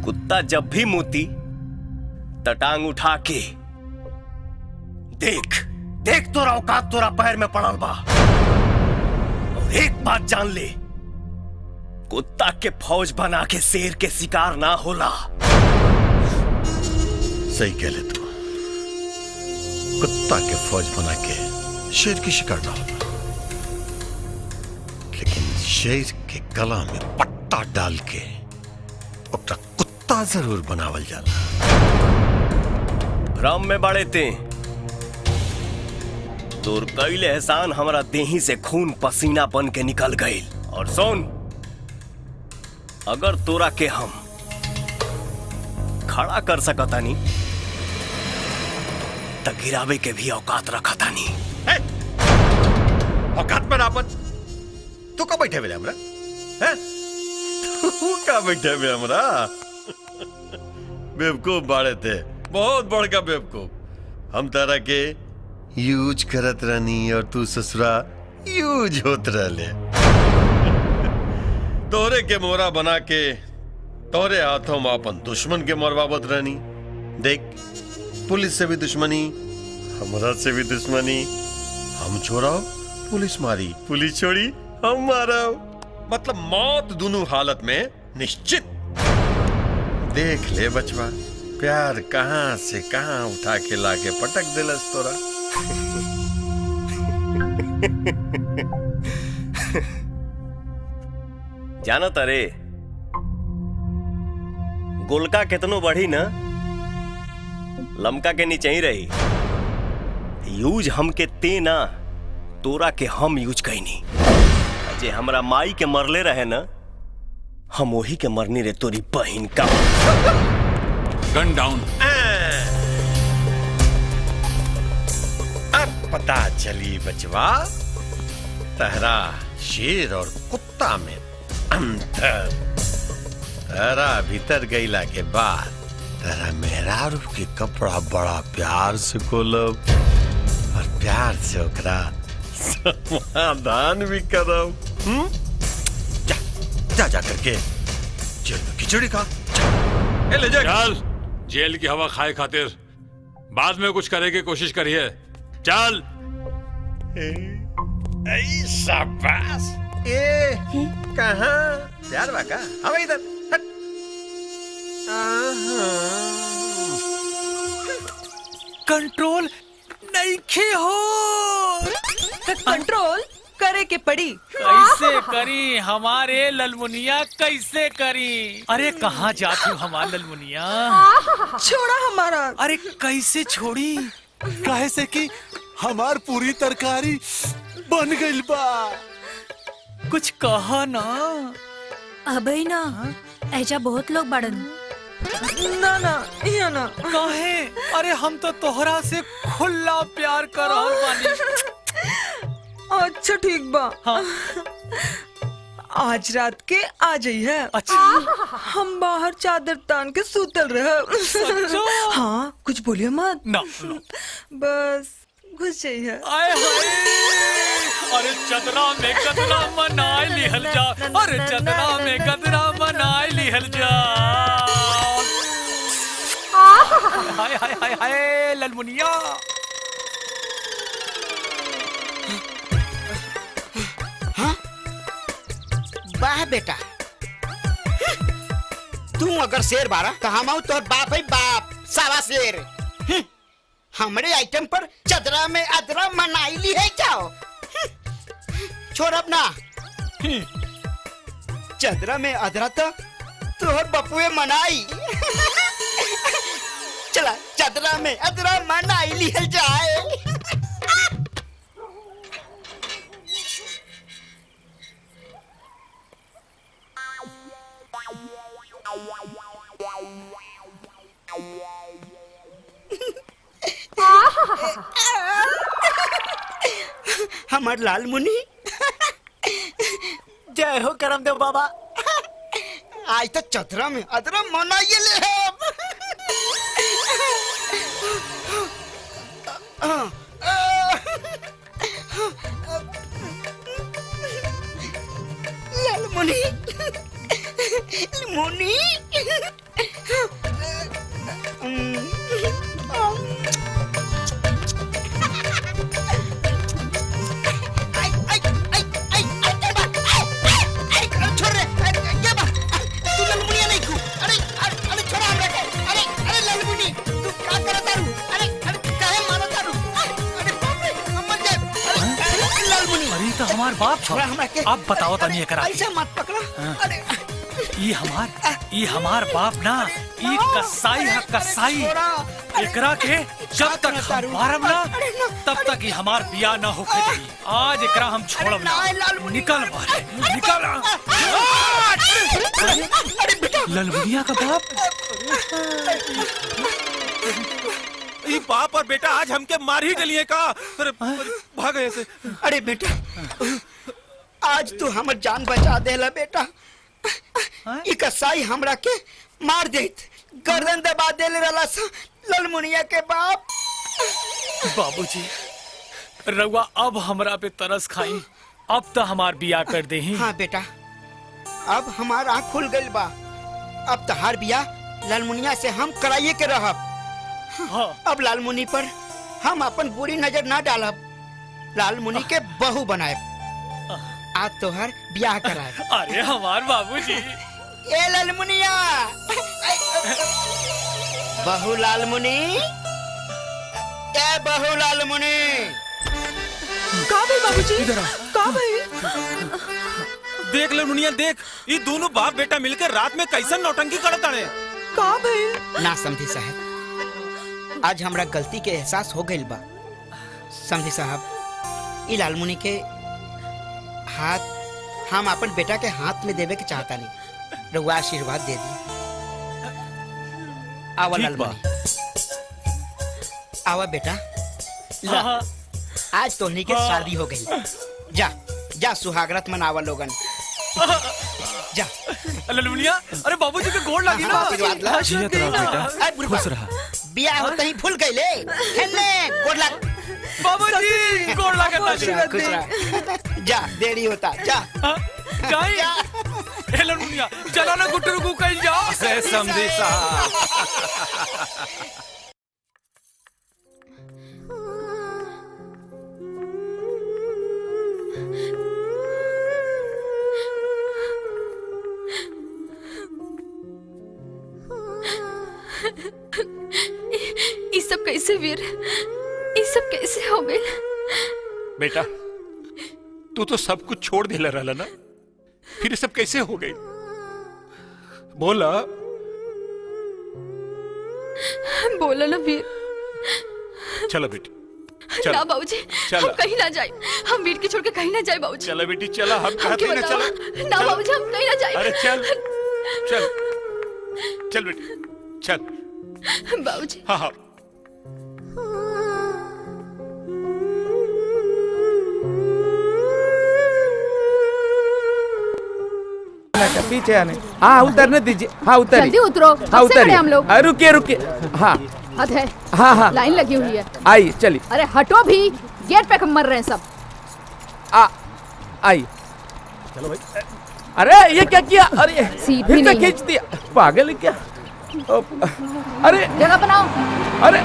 कुत्ता जब भी मुती टांग उठा के देख देख तोरा औकात तोरा पैर में पड़ल बा। और एक बात जान ले, कुत्ता के फौज बना के शेर के शिकार ना होला। सही कह ले तू, कुत्ता के फौज बना के शेर की शिकार ना होला, लेकिन शेर के गला में पट्टा डाल के ओकरा कुत्ता जरूर बनावल जाला। भ्रम में बड़े ते तोर कईल एहसान हमरा देही से खून पसीना बन के निकल गई। और सुन, अगर तोरा के हम खड़ा कर सकतानी तो गिरावे के भी औकात रखतानी। औकात में नापन तू का बैठे हुए हमरा? तू का बैठे हुए हमरा? बेवकूफ बाड़े थे, बहुत बड़का बेवकूफ। हम तारा के यूज करत रहनी और तू ससुरा यूज होत रहले। तोरे के मोरा बना के तोरे हाथों में अपन दुश्मन के मरवावत रहनी। देख, पुलिस से भी दुश्मनी, हमरा से भी दुश्मनी। हम छोड़ाओ पुलिस मारी, पुलिस छोड़ी हम माराओ, मतलब मौत दोनों हालत में निश्चित। देख ले बचवा, प्यार कहां से कहां उठा के लाके पटक दिलस तोरा। जानो तारे, गोलका कितनो बढ़ी ना, लमका के नीचे ही रही। यूज हमके ते ना, तोरा के हम यूज कईनी। जे हमरा माई के मरले रहे ना, हम वही के मरनी रे तोरी बहन का। गन डाउन। अब पता चली बचवा, तहरा शेर और कुत्ता में अंतर। तहरा भीतर गईला के बाद तहरा मेहरारू के कपड़ा बड़ा प्यार से खोलब और प्यार से ओकरा समाधान भी करब। जा जा जा करके जेल में खिचड़ी खा। ले जा। चल, जेल की हवा खाए खातिर बाद में कुछ करे की कोशिश करिए। चल। शाबाश। कहाँ प्यार बा का? हम इधर। कंट्रोल नहीं हो। कंट्रोल करे के पड़ी। कैसे करी हमारे ललमुनिया, कैसे करी? अरे कहाँ जाती हूँ हमार ललमुनिया? छोड़ा हमारा। अरे कैसे छोड़ी? कहे से कि हमार पूरी तरकारी बन गई बा। कुछ कहा ना। अबे ना, ऐजा बहुत लोग बड़न। ना ना या ना। काहे? अरे हम तो तोहरा से खुला प्यार कर रहल बानी। अच्छा ठीक बा। हाँ। आज रात के आ जाई है। अच्छा। हम बाहर चादर तान के सूतल रहे। हाँ, कुछ बोलिए मत। ना, बस घुस जाइए। आए हाय, अरे चदरा में गदरा मनाए लिहल जा। अरे चदरा में गदरा मनाए लिहल जा। हाय हाय हाय हाय ललमुनिया। वाह बेटा, तू अगर शेर बारा तो हम तो बाप है बाप, सावा शेर। हमरे आइटम पर चदरा में अदरा मनाई ली है जाओ। छोड़ अपना। चदरा में अदरा तो तोहर बपुए मनाई। चला चदरा में अदरा मनाई ली है जाए। हमार लाल मुनि। जय हो करमदेव बाबा। आज तो चतरा में अदरा मनाइए ले हम। लाल मुनि, मुनि। अरे तो हमार बाप छो। अब बताओ तनी एकरा के। ऐसा मत पकड़ा। अरे ई हमार बाप ना, ई कसाई है कसाई। एकरा के जब तक हम मारम ना तब तक ही हमार बिया ना होके देगी। आज एकरा हम छोड़ब ना। निकल बाहर, निकल। ललमुनिया का बाप। ये बाप और बेटा आज हमके मार ही डलिए का। अरे भाग गए से। अरे बेटा आज तू हमर जान बचा देला बेटा। ई कसाई हमरा के मार देत, गर्दन दबा देले रहला सा ललमुनिया के बाप। बाबूजी रउआ अब हमरा पे तरस खाई। अब तो हमार बिया कर दे। हाँ बेटा अब हमार आँख खुल गइल बा। अब तहार बिया लालमुनिया से हम कराइए के रहब। हाँ। अब लालमुनि पर हम अपन बुरी नजर ना डालब, लालमुनि के बहू बनाएब। आज तोहर ब्याह कराएब। अरे हमार बाबूजी। ए लालमुनिया, बहू लालमुनि, ए बहू लालमुनि। का भाई बाबूजी? का भाई? देख ललमुनिया देख, ये दोनों बाप बेटा मिलकर रात में कैसन नौटंकी करत ताड़े। का भाई? ना समझी साहब, आज हमरा गलती के एहसास हो गइल बा। समझी साहब ई लालमुनि के हाथ हम अपन बेटा के हाथ में देवे के चाहता नहीं। रउआ आशीर्वाद दे दी। आवा लालमुनि, आवा बेटा। ला, आज तोहनी के शादी हो गई। जा जा सुहागरात मनावा लोगन। जा ललमुनिया। अरे बाबूजी के गोड़ लगी ना। आशीर्वाद ला। जियत रहो बेटा, खुश रहा। बियाह होते ही फूल गई ले। गोड़ लग बाबूजी गोड़ लगा। खुश रहा। जा देरी होता। जा जाई। ए ललमुनिया चलो ना गुट्टू को कहीं जाओ। से समझी साहब। ये सब कैसे वीर, ये सब कैसे हो गए? बेटा तू तो सब कुछ छोड़ दिला रहला ना, फिर सब कैसे हो गई? बोला बोला ना वीर। चलो बेटी ना बाबूजी, हम कहीं ना जाए। हम वीर के छोड़ के कहीं ना जाए बाबूजी। चलो बेटी चला, हम कहते ना चलो। ना बाबूजी हम कहीं ना जाए। अरे चल चल चल बेटी चल। बाबूजी हाँ हाँ पीछे आने। हाँ उतरने दीजिए। हाँ उतरिए। जल्दी उतरो। हाँ उतरिए। हम लोग रुकिए रुकिए। हाँ हद है। हाँ हाँ लाइन लगी हुई है। आइए चलिए। अरे हटो भी, गेट पे मर रहे हैं सब। आइए। चलो भाई। अरे ये क्या किया? अरे सीट भी फिर से नहीं है। खींच दिया। पागल है क्या? अरे जगह बनाओ। अरे